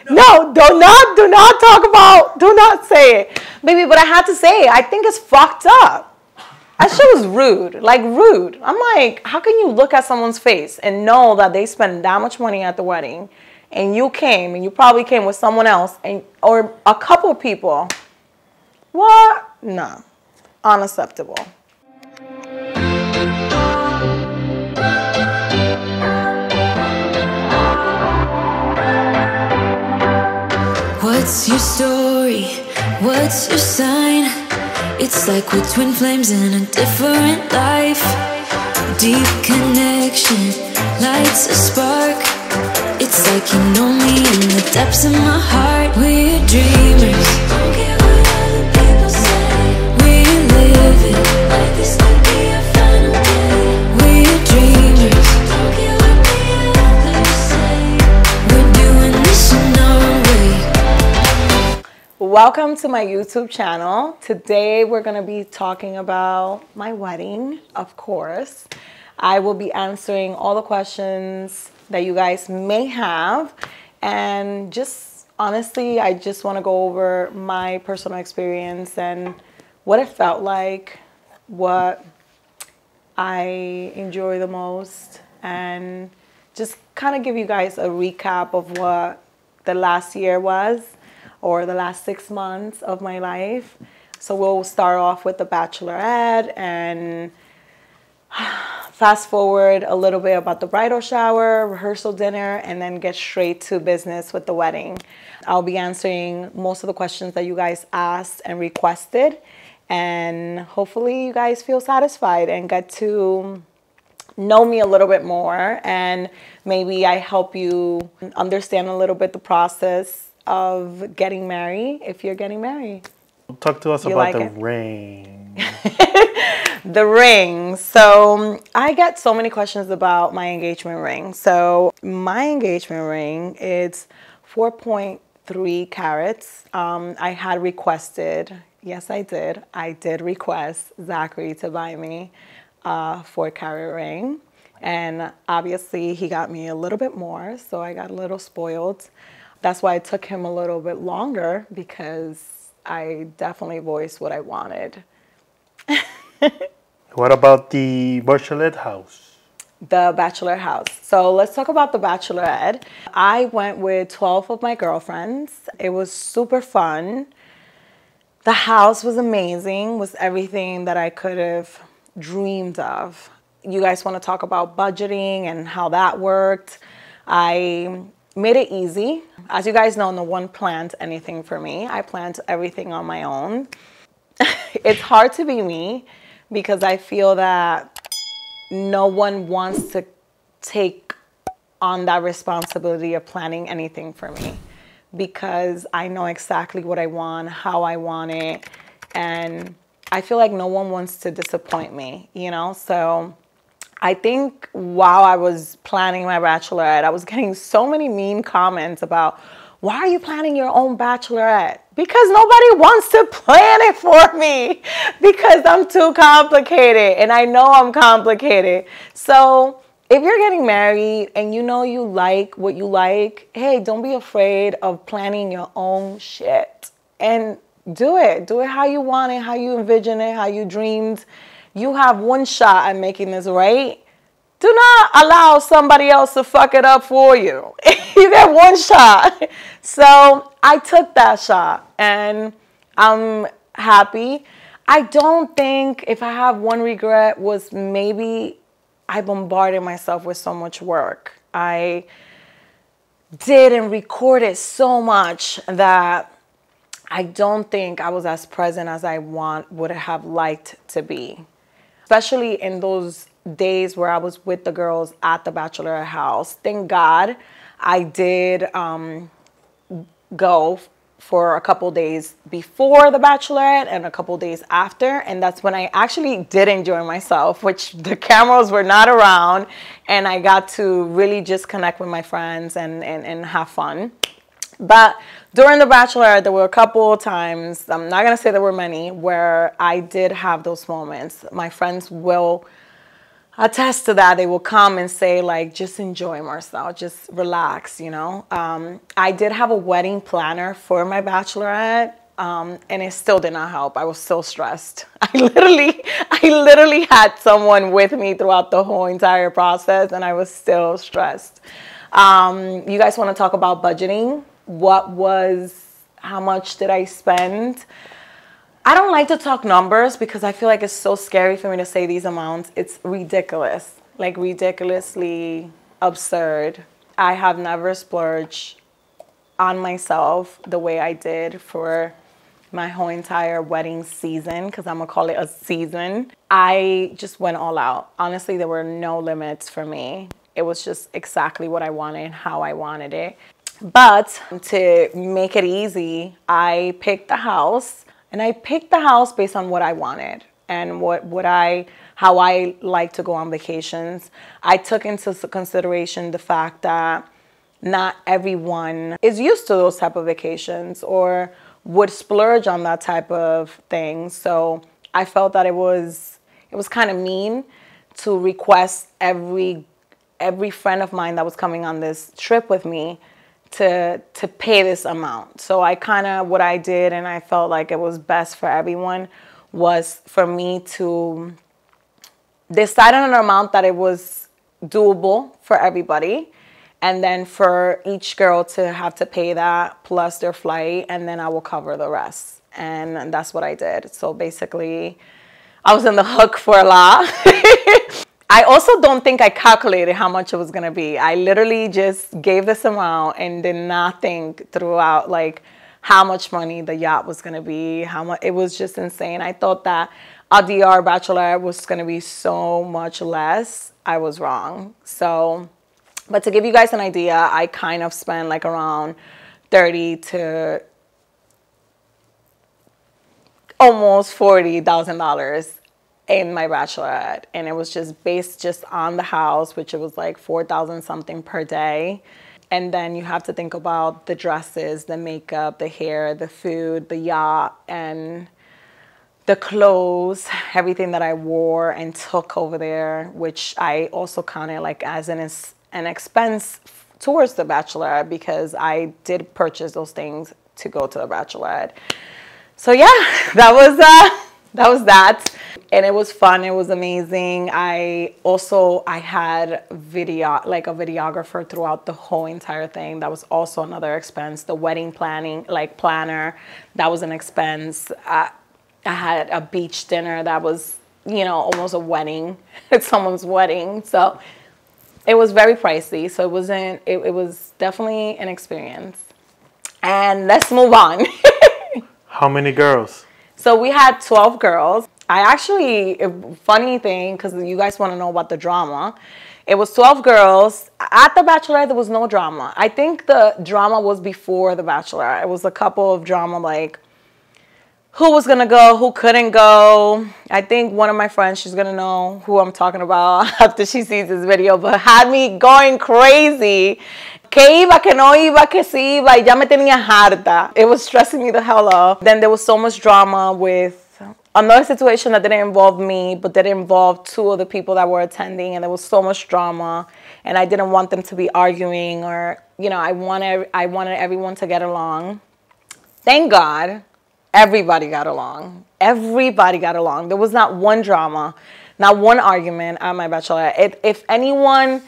No, do not talk about, do not say it. Baby, but I had to say it. I think it's fucked up. That shit was rude, like rude. I'm like, how can you look at someone's face and know that they spent that much money at the wedding and you came and you probably came with someone else and or a couple of people? What? No, unacceptable. What's your story? What's your sign? It's like we're twin flames in a different life. Deep connection lights a spark. It's like you know me in the depths of my heart. We're dreamers. Don't care what other people say. We're living like this could be our final day. We're dreamers. Don't care what the others say. We're doing this in our way. Welcome to my YouTube channel. Today we're going to be talking about my wedding, of course. I will be answering all the questions that you guys may have, and just honestly, I just want to go over my personal experience and what it felt like, what I enjoy the most, and just kind of give you guys a recap of what the last year was, or the last 6 months of my life. So we'll start off with the Bachelorette and fast forward a little bit about the bridal shower, rehearsal dinner, and then get straight to business with the wedding. I'll be answering most of the questions that you guys asked and requested, and hopefully you guys feel satisfied and get to know me a little bit more, and maybe I help you understand a little bit the process of getting married if you're getting married. Talk to us about the ring. The ring. So I get so many questions about my engagement ring. So my engagement ring is 4.3 carats. I had requested, yes I did request Zachary to buy me a 4-carat ring. And obviously he got me a little bit more, so I got a little spoiled. That's why it took him a little bit longer, because I definitely voiced what I wanted. What about the Bachelorette house? The Bachelor house. So let's talk about the Bachelorette. I went with 12 of my girlfriends. It was super fun. The house was amazing, was everything that I could have dreamed of. You guys want to talk about budgeting and how that worked? I made it easy. As you guys know, no one planned anything for me. I planned everything on my own. It's hard to be me because I feel that no one wants to take on that responsibility of planning anything for me, because I know exactly what I want, how I want it, and I feel like no one wants to disappoint me, you know? So I think while I was planning my Bachelorette, I was getting so many mean comments about, why are you planning your own Bachelorette? Because nobody wants to plan it for me, because I'm too complicated, and I know I'm complicated. So if you're getting married and you know you like what you like, hey, don't be afraid of planning your own shit, and do it. Do it how you want it, how you envision it, how you dreamed. You have one shot at making this right. Do not allow somebody else to fuck it up for you. You get one shot. So I took that shot and I'm happy. I don't think, if I have one regret, was maybe I bombarded myself with so much work. I did and recorded so much that I don't think I was as present as I would have liked to be. Especially in those days where I was with the girls at the Bachelorette house. Thank God I did go for a couple days before the Bachelorette and a couple days after, and that's when I actually did enjoy myself, which the cameras were not around, and I got to really just connect with my friends and have fun. But during the Bachelorette, there were a couple of times, I'm not going to say there were many, where I did have those moments. My friends will attest to that. They will come and say, like, just enjoy, Marcel, just relax, you know. I did have a wedding planner for my bachelorette, and it still did not help. I was still stressed. I literally had someone with me throughout the whole entire process, and I was still stressed. You guys want to talk about budgeting? How much did I spend? I don't like to talk numbers because I feel like it's so scary for me to say these amounts. It's ridiculous, like ridiculously absurd. I have never splurged on myself the way I did for my whole entire wedding season, because I'm gonna call it a season. I just went all out. Honestly, there were no limits for me. It was just exactly what I wanted, how I wanted it. But to make it easy, I picked the house. And I picked the house based on what I wanted and how I like to go on vacations. I took into consideration the fact that not everyone is used to those type of vacations or would splurge on that type of thing. So I felt that it was kind of mean to request every friend of mine that was coming on this trip with me to pay this amount. So what I did, and I felt like it was best for everyone, was for me to decide on an amount that it was doable for everybody, and then for each girl to have to pay that plus their flight, and then I will cover the rest. And that's what I did. So basically, I was in the hook for a lot. I also don't think I calculated how much it was going to be. I literally just gave this amount and did not think throughout like how much money the yacht was going to be, how much. It was just insane. I thought that a DR Bachelorette was going to be so much less. I was wrong. So, but to give you guys an idea, I kind of spent like around $30,000 to almost $40,000 in my bachelorette, and it was just based just on the house, which it was like 4,000 something per day. And then you have to think about the dresses, the makeup, the hair, the food, the yacht, and the clothes, everything that I wore and took over there, which I also counted like as an expense towards the bachelorette, because I did purchase those things to go to the bachelorette. So yeah, that was that. And it was fun. It was amazing. I had a videographer throughout the whole entire thing. That was also another expense. The wedding planner, that was an expense. I had a beach dinner that was, almost a wedding. It's someone's wedding. So it was very pricey. So it was definitely an experience. And let's move on. How many girls? So we had 12 girls. Funny thing, because you guys want to know about the drama. It was 12 girls. At the Bachelorette, there was no drama. I think the drama was before the Bachelorette. It was a couple of drama, like who was going to go, who couldn't go. I think one of my friends, she's going to know who I'm talking about after she sees this video, but had me going crazy. Que iba, que no iba, que sí iba, y ya me tenía harta. It was stressing me the hell up. Then there was so much drama with another situation that didn't involve me, but that involved two of the people that were attending, and there was so much drama, and I didn't want them to be arguing, or, I wanted everyone to get along. Thank God, everybody got along. Everybody got along. There was not one drama, not one argument at my bachelorette. If anyone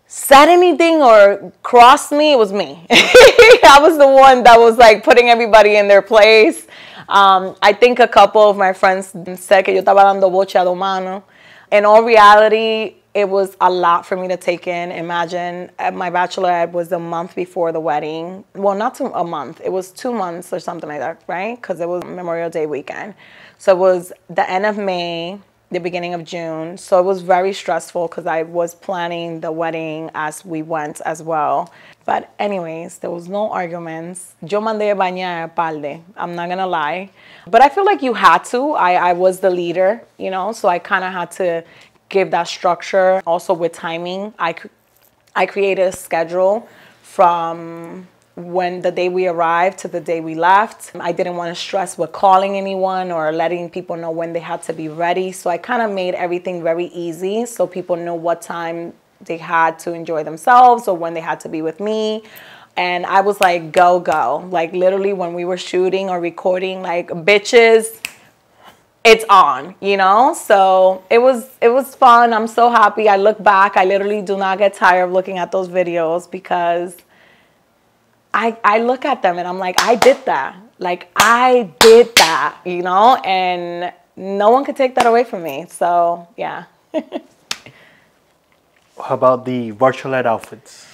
said anything or crossed me, it was me. I was the one that was like putting everybody in their place. I think a couple of my friends said que yo estaba dando boche a dos manos. In all reality, it was a lot for me to take in. Imagine, my bachelorette was a month before the wedding. Well, not a month. It was 2 months or something like that, right? Because it was Memorial Day weekend. So it was the end of May, the beginning of June. So it was very stressful because I was planning the wedding as we went as well. But anyways, there was no arguments. Yo mandé bañar a palde. I'm not gonna lie. But I feel like you had to. I was the leader, so I kind of had to give that structure. Also with timing, I created a schedule from when the day we arrived to the day we left. I didn't want to stress with calling anyone or letting people know when they had to be ready. So I kind of made everything very easy so people knew what time they had to enjoy themselves or when they had to be with me. And I was like, go, go. Like literally when we were shooting or recording, like bitches, it's on, you know? So it was fun. I'm so happy. I look back. I literally do not get tired of looking at those videos because I look at them and I'm like, I did that. Like I did that, you know? And no one could take that away from me. So yeah. How about the Bachelorette outfits?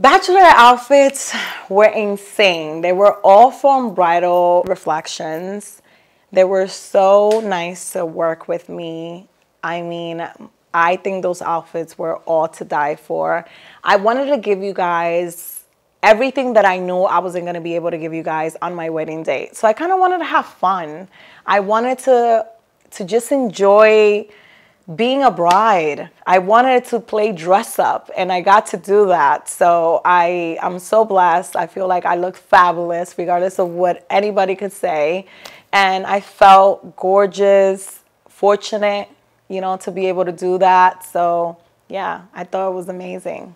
Bachelorette outfits were insane. They were all from Bridal Reflections. They were so nice to work with me. I mean, I think those outfits were all to die for. I wanted to give you guys everything that I knew I wasn't going to be able to give you guys on my wedding day. So I kind of wanted to have fun. I wanted to just enjoy being a bride. I wanted to play dress up and I got to do that. So I'm so blessed. I feel like I look fabulous regardless of what anybody could say. And I felt gorgeous, fortunate, you know, to be able to do that. So yeah, I thought it was amazing.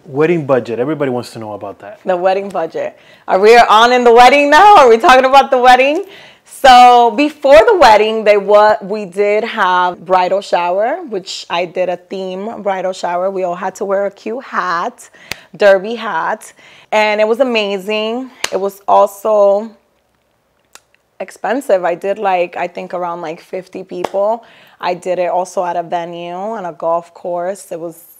Wedding budget. Everybody wants to know about that. The wedding budget. Are we on in the wedding now? Are we talking about the wedding? So before the wedding, we did have bridal shower, which I did a theme bridal shower. We all had to wear a cute hat, derby hat, and it was amazing. It was also expensive. I did I think around 50 people. I did it also at a venue on a golf course. It was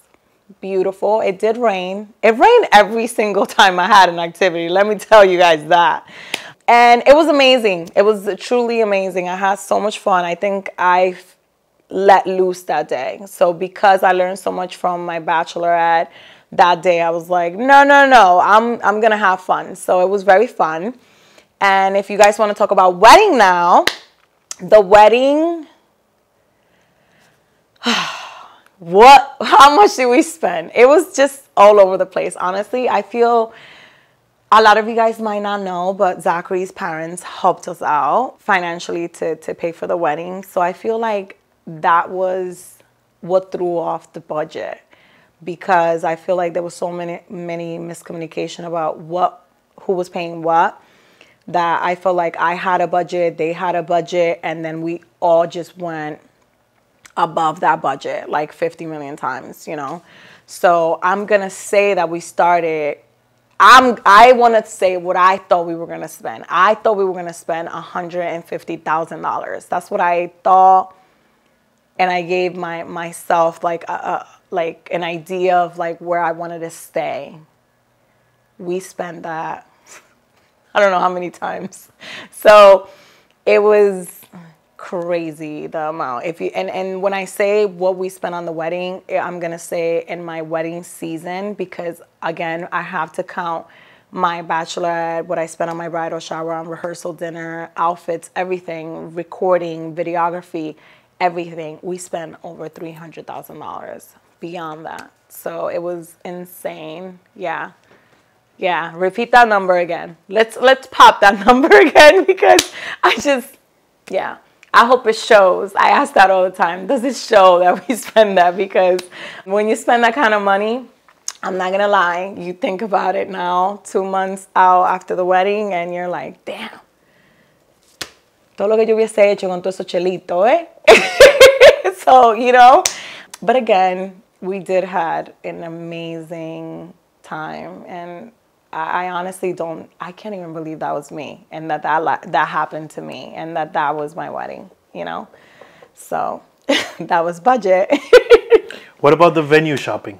beautiful. It did rain. It rained every single time I had an activity. Let me tell you guys that. And it was amazing. It was truly amazing. I had so much fun. I think I let loose that day. So because I learned so much from my bachelorette that day, I was like, no, I'm going to have fun. So it was very fun. And if you guys want to talk about wedding now, the wedding, how much did we spend? It was just all over the place. Honestly, I feel a lot of you guys might not know, but Zachary's parents helped us out financially to pay for the wedding. So I feel like that was what threw off the budget, because I feel like there was so many miscommunication about who was paying what, that I felt like I had a budget, they had a budget, and then we all just went above that budget like 50 million times, you know? So I'm going to say that we started, I want to say what I thought we were going to spend. I thought we were going to spend $150,000. That's what I thought. And I gave myself like an idea of where I wanted to stay. We spent that, I don't know how many times. So it was crazy, the amount. And when I say what we spent on the wedding, I'm gonna say in my wedding season, because again, I have to count my bachelorette, what I spent on my bridal shower, on rehearsal dinner, outfits, everything, recording, videography, everything. We spent over $300,000 beyond that. So it was insane. Yeah, repeat that number again. Let's pop that number again, because yeah. I hope it shows. I ask that all the time. Does it show that we spend that? Because when you spend that kind of money, I'm not going to lie, you think about it now, 2 months out after the wedding, and you're like, damn. Todo lo que yo hubiese hecho con todo eso chelito, eh? So, you know. But again, we did had an amazing time. And I honestly I can't even believe that was me, and that happened to me, and that was my wedding, you know? So that was budget. What about the venue shopping?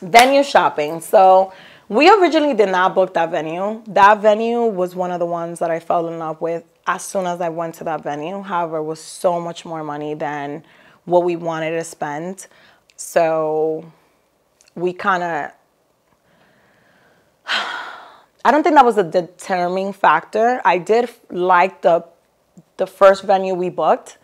Venue shopping. So we originally did not book that venue. That venue was one of the ones that I fell in love with as soon as I went to that venue. However, it was so much more money than what we wanted to spend. So we kind of, I don't think that was a determining factor. I did like the first venue we booked,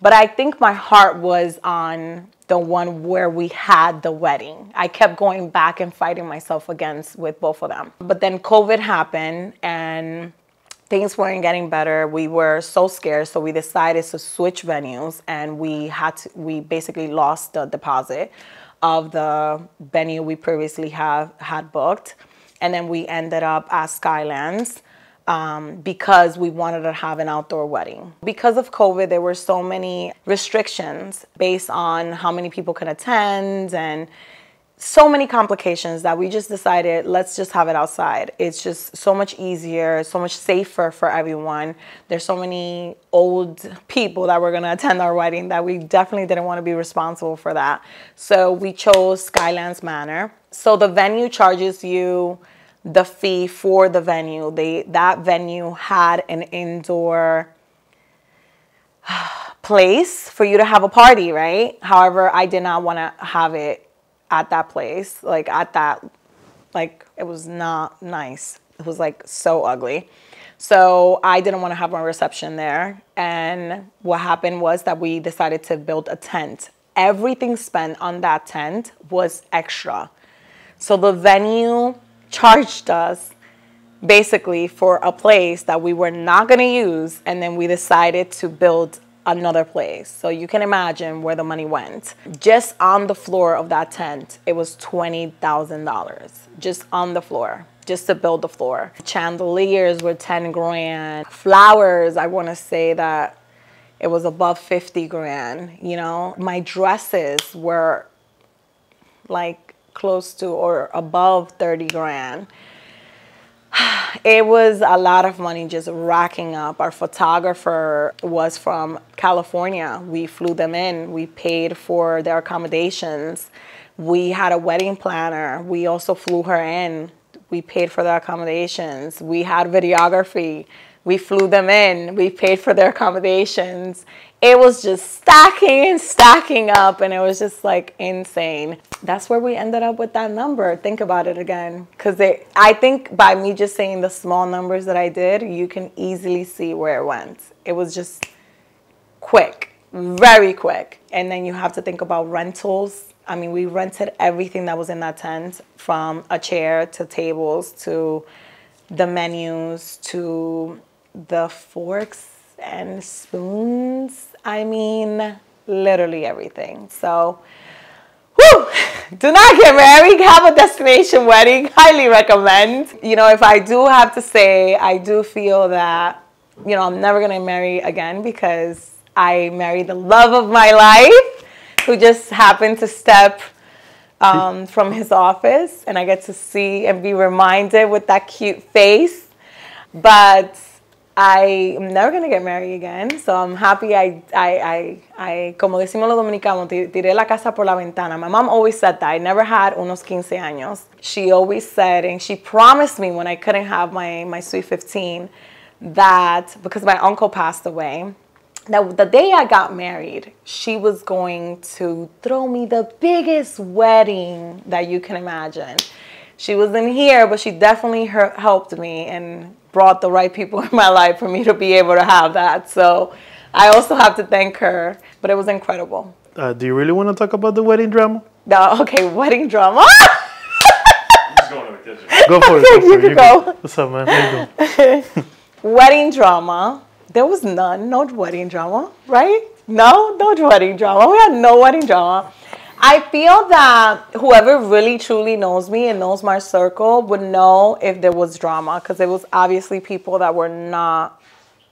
but I think my heart was on the one where we had the wedding. I kept going back and fighting myself against with both of them. But then COVID happened and things weren't getting better. We were so scared, so we decided to switch venues, and we basically lost the deposit of the venue we previously had booked. And then we ended up at Skylands because we wanted to have an outdoor wedding. Because of COVID, there were so many restrictions based on how many people can attend and so many complications that we just decided, let's just have it outside. It's just so much easier, so much safer for everyone. There's so many old people that were going to attend our wedding that we definitely didn't want to be responsible for that. So we chose Skylands Manor. So the venue charges you the fee for the venue. That venue had an indoor place for you to have a party, right? However, I did not want to have it at that place, like it was not nice. It was like so ugly. So I didn't want to have my reception there. And what happened was that we decided to build a tent. Everything spent on that tent was extra. So the venue charged us basically for a place that we were not going to use. And then we decided to build another place. So you can imagine where the money went. Just on the floor of that tent, it was $20,000 just on the floor, just to build the floor. Chandeliers were 10 grand. Flowers, I want to say that it was above 50 grand, you know. My dresses were like close to or above 30 grand. It was a lot of money just racking up. Our photographer was from California. We flew them in. We paid for their accommodations. We had a wedding planner. We also flew her in. We paid for their accommodations. We had videography. We flew them in. We paid for their accommodations. It was just stacking and stacking up, and it was just like insane. That's where we ended up with that number. Think about it again. Because I think by me just saying the small numbers that I did, you can easily see where it went. It was just quick, very quick. And then you have to think about rentals. I mean, we rented everything that was in that tent, from a chair to tables to the menus to the forks and spoons. I mean, literally everything. So, whew, do not get married. Have a destination wedding. Highly recommend. You know, if I do have to say, I do feel that, you know, I'm never going to marry again because I married the love of my life who just happened to step from his office, and I get to see and be reminded with that cute face. But I am never going to get married again, so I'm happy I como decimos los dominicanos, tiré la casa por la ventana. My mom always said that. I never had unos 15 años. She always said, and she promised me when I couldn't have my sweet 15, that because my uncle passed away, that the day I got married, she was going to throw me the biggest wedding that you can imagine. She wasn't here, but she definitely helped me and brought the right people in my life for me to be able to have that. So I also have to thank her, but it was incredible. Do you really want to talk about the wedding drama? No, okay, wedding drama. I'm just going with this. Go for it. You can go. What's up, man? How you doing? Wedding drama. There was none. No wedding drama, right? No wedding drama. We had no wedding drama. I feel that whoever really truly knows me and knows my circle would know if there was drama, because it was obviously people that were not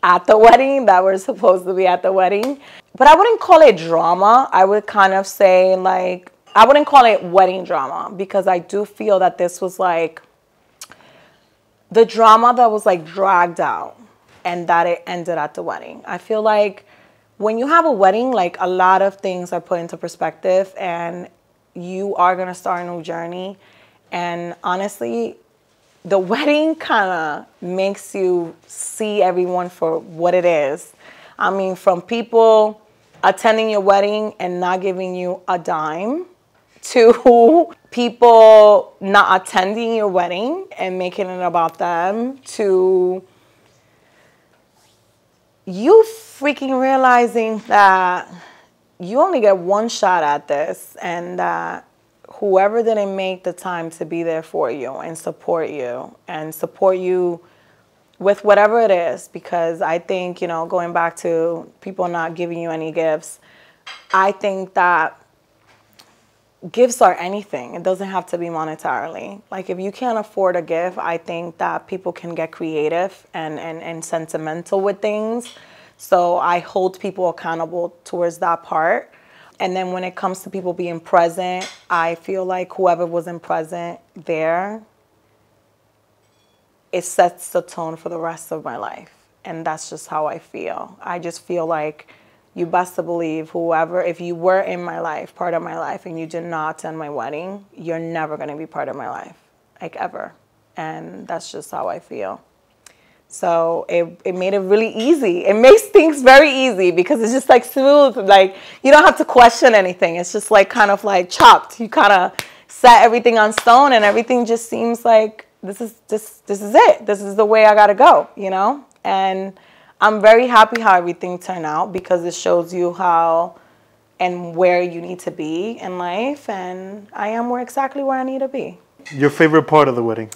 at the wedding that were supposed to be at the wedding. But I wouldn't call it drama. I would kind of say, like, I wouldn't call it wedding drama, because I do feel that this was like the drama that was like dragged out and that it ended at the wedding. I feel like when you have a wedding, like, a lot of things are put into perspective, and you are going to start a new journey. And honestly, the wedding kind of makes you see everyone for what it is. I mean, from people attending your wedding and not giving you a dime, to people not attending your wedding and making it about them, to you freaking realizing that you only get one shot at this, and whoever didn't make the time to be there for you and support you with whatever it is, because I think, you know, going back to people not giving you any gifts, I think that gifts are anything. It doesn't have to be monetarily. Like, if you can't afford a gift, I think that people can get creative and sentimental with things. So I hold people accountable towards that part. And then when it comes to people being present, I feel like whoever wasn't present there, it sets the tone for the rest of my life. And that's just how I feel. I just feel like you best to believe whoever, if you were in my life, part of my life, and you did not attend my wedding, you're never going to be part of my life, like ever. And that's just how I feel. So it made it really easy. It makes things very easy because it's just like smooth. Like, you don't have to question anything. It's just like kind of like chopped. You kind of set everything on stone, and everything just seems like this is it. This is the way I got to go, you know? And I'm very happy how everything turned out, because it shows you how and where you need to be in life. And I am exactly where I need to be. Your favorite part of the wedding?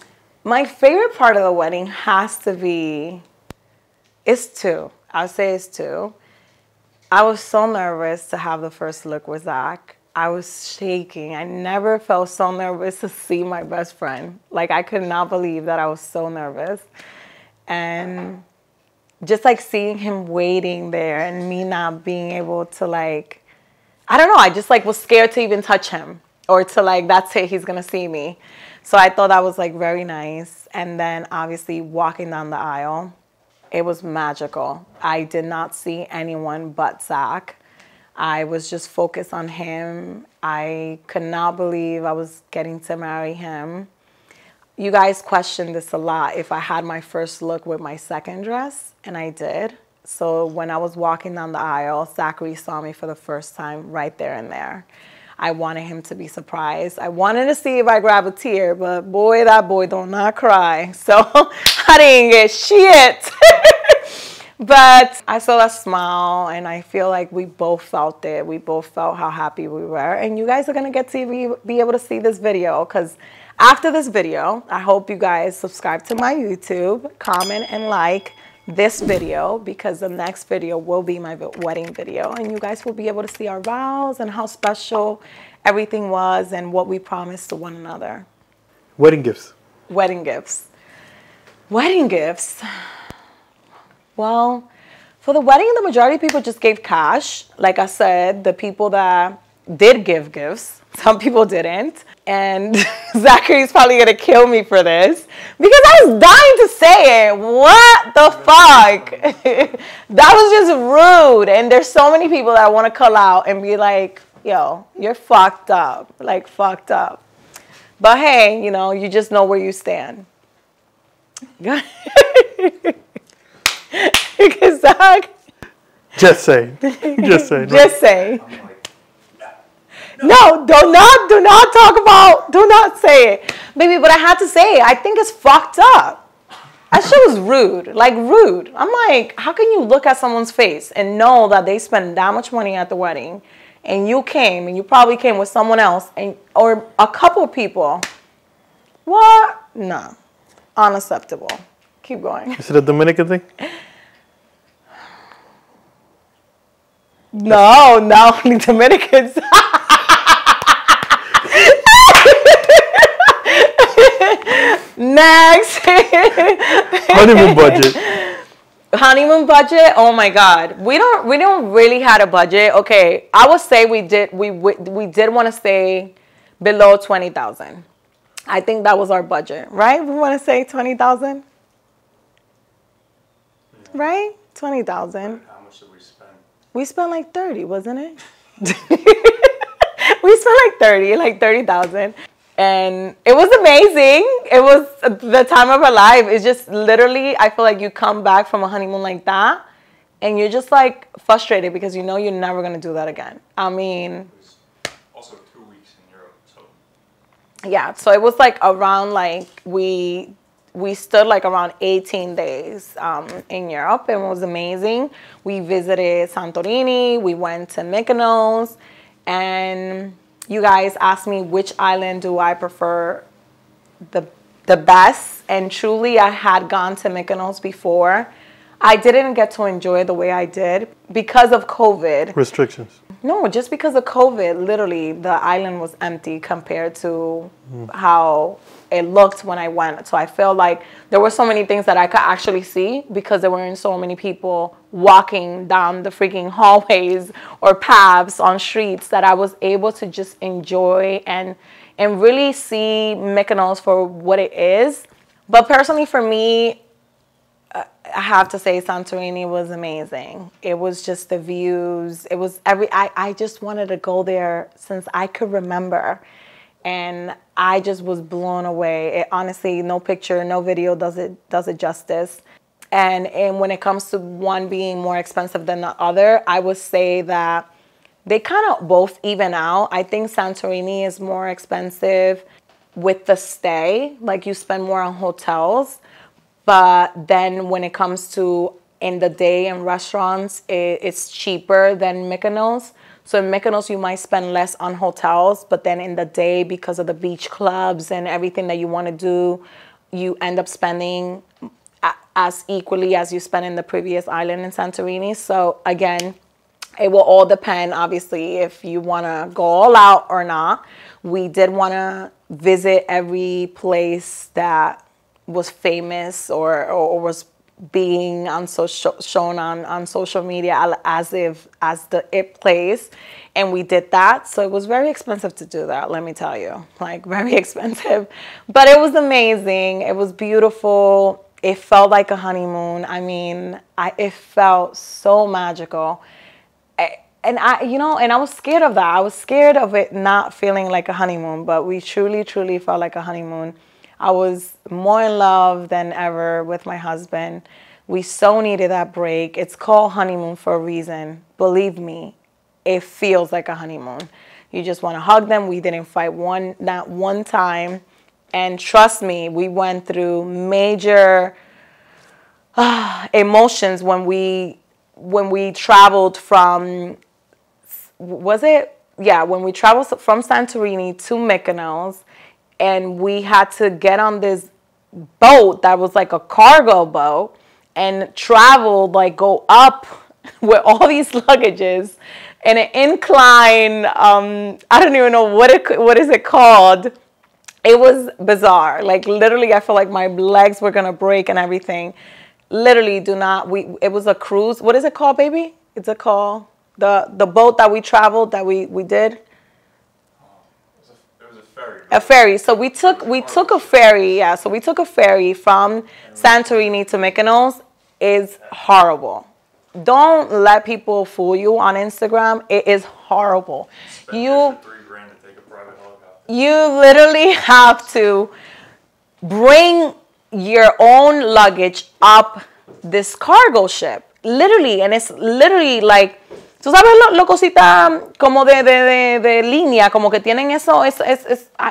My favorite part of the wedding has to be, it's two. I'll say it's two. I was so nervous to have the first look with Zach. I was shaking. I never felt so nervous to see my best friend. Like, I could not believe that I was so nervous. And just like seeing him waiting there and me not being able to, like, I don't know, I just like was scared to even touch him, or to like, that's it, he's gonna see me. So I thought that was like very nice. And then obviously walking down the aisle, it was magical. I did not see anyone but Zach. I was just focused on him. I could not believe I was getting to marry him. You guys questioned this a lot, if I had my first look with my second dress, and I did. So when I was walking down the aisle, Zachary saw me for the first time right there and there. I wanted him to be surprised. I wanted to see if I grab a tear, but boy, that boy don't not cry. So I didn't get shit. But I saw that smile, and I feel like we both felt it. We both felt how happy we were. And you guys are going to get to be able to see this video, because after this video, I hope you guys subscribe to my YouTube, comment, and like this video, because the next video will be my wedding video, and you guys will be able to see our vows and how special everything was and what we promised to one another. Wedding gifts. Wedding gifts. Wedding gifts. Well, for the wedding, the majority of people just gave cash. Like I said, the people that did give gifts, some people didn't. And Zachary's probably going to kill me for this, because I was dying to say it. What the fuck? That was just rude. And there's so many people that want to call out and be like, yo, you're fucked up. Like, fucked up. But hey, you know, you just know where you stand. Because Zach. Just saying. Just saying. Just saying. No, do not talk about, do not say it. Baby, but I had to say it. I think it's fucked up. That shit was rude, like rude. I'm like, how can you look at someone's face and know that they spend that much money at the wedding, and you came, and you probably came with someone else, and or a couple of people. What? No. Unacceptable. Keep going. Is it a Dominican thing? No, not only Dominicans. Next. Honeymoon budget. Honeymoon budget? Oh my God. We don't really had a budget. Okay, I would say we did want to stay below 20,000. I think that was our budget, right? We want to say 20,000. Right? 20,000. How much did we spend? We spent like 30, wasn't it? We spent like 30, like 30,000. And it was amazing. It was the time of our life. It's just literally, I feel like you come back from a honeymoon like that, and you're just like frustrated because you know you're never going to do that again. I mean, It was also 2 weeks in Europe, so. yeah, so it was like around like we stood like around 18 days in Europe, and it was amazing. We visited Santorini, we went to Mykonos, and you guys asked me which island do I prefer the best, and truly I had gone to Mykonos before. I didn't get to enjoy it the way I did because of COVID. Restrictions. No, just because of COVID, literally the island was empty compared to how it looked when I went. So I felt like there were so many things that I could actually see because there weren't so many people walking down the freaking hallways or paths on streets, that I was able to just enjoy and really see Mykonos for what it is. But personally for me, I have to say Santorini was amazing. It was just the views. It was I just wanted to go there since I could remember. And I just was blown away. It, honestly, no picture, no video does it justice. And when it comes to one being more expensive than the other, I would say that they kind of both even out. I think Santorini is more expensive with the stay. Like, you spend more on hotels. But then when it comes to in the day in restaurants, it's cheaper than Mykonos. So in Mykonos, you might spend less on hotels, but then in the day, because of the beach clubs and everything that you want to do, you end up spending as equally as you spend in the previous island in Santorini. So again, it will all depend, obviously, if you want to go all out or not. We did want to visit every place that was famous or was being shown on social media as the it place, and we did that. So it was very expensive to do that, let me tell you, like very expensive, but it was amazing. It was beautiful. It felt like a honeymoon. I mean, it felt so magical. And I was scared of that. I was scared of it not feeling like a honeymoon, but we truly felt like a honeymoon. I was more in love than ever with my husband. We so needed that break. It's called honeymoon for a reason. Believe me, it feels like a honeymoon. You just want to hug them. We didn't fight not one time. And trust me, we went through major emotions when we traveled from, when we traveled from Santorini to Mykonos. And we had to get on this boat that was like a cargo boat and travel, like go up with all these luggages and an incline. I don't even know what is it called. It was bizarre. Like literally, I felt like my legs were gonna break and everything. Literally, it was a cruise. What is it called, baby? It's called the boat that we traveled, that we did. A ferry. So we took a ferry. Yeah. So we took a ferry from Santorini to Mykonos. Is horrible. Don't let people fool you on Instagram. It is horrible. Spend $3,000 to take a private helicopter. You literally have to bring your own luggage up this cargo ship. Literally, and it's literally like, tú sabes lo cosita como de línea, como que tienen eso,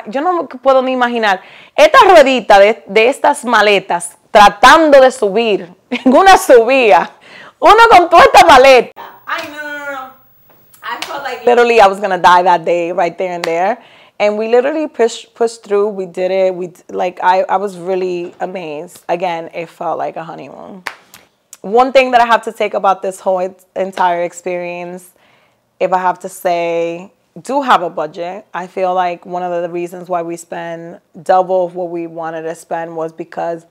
yo no puedo ni imaginar. Esta ruedita de estas maletas tratando de subir en una subida. Uno con toda esta maleta. Ay, no. I felt like literally I was going to die that day right there and there. And we literally pushed through. We did it. I was really amazed. Again, it felt like a honeymoon. One thing that I have to take about this whole entire experience, if I have to say, do have a budget. I feel like one of the reasons why we spend double of what we wanted to spend was because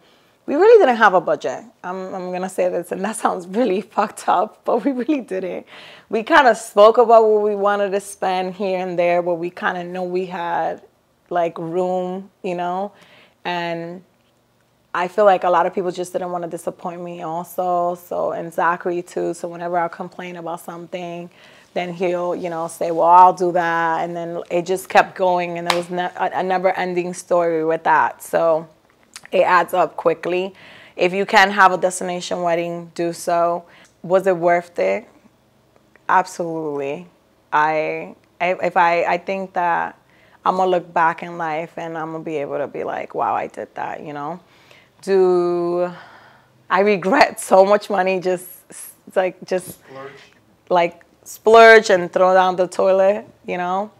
we really didn't have a budget. I'm going to say this, and that sounds really fucked up, but we really didn't. We kind of spoke about what we wanted to spend here and there, but we kind of know we had, like, room, and I feel like a lot of people just didn't want to disappoint me also. So, and Zachary too. So whenever I complain about something, then he'll, say, well, I'll do that. And then it just kept going. And there was a never-ending story with that. So it adds up quickly. If you can have a destination wedding, do so. Was it worth it? Absolutely. I think that I'm going to look back in life and I'm going to be able to be like, wow, I did that, I regret so much money just like splurge and throw down the toilet, you know?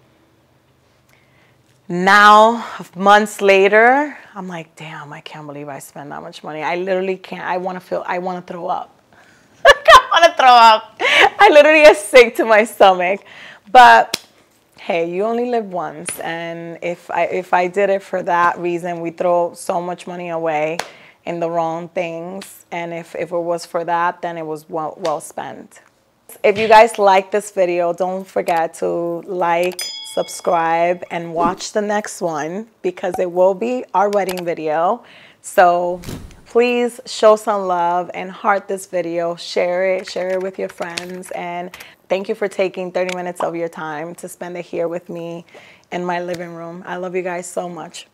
Now, months later, I'm like, damn, I can't believe I spent that much money. I literally can't. I want to throw up. I want to throw up. I literally get sick to my stomach. But hey, you only live once. And if I did it for that reason, we throw so much money away in the wrong things. And if it was for that, then it was well spent. If you guys like this video, don't forget to like, subscribe, and watch the next one because it will be our wedding video. So please show some love and heart this video, share it with your friends, and thank you for taking 30 minutes of your time to spend it here with me in my living room. I love you guys so much.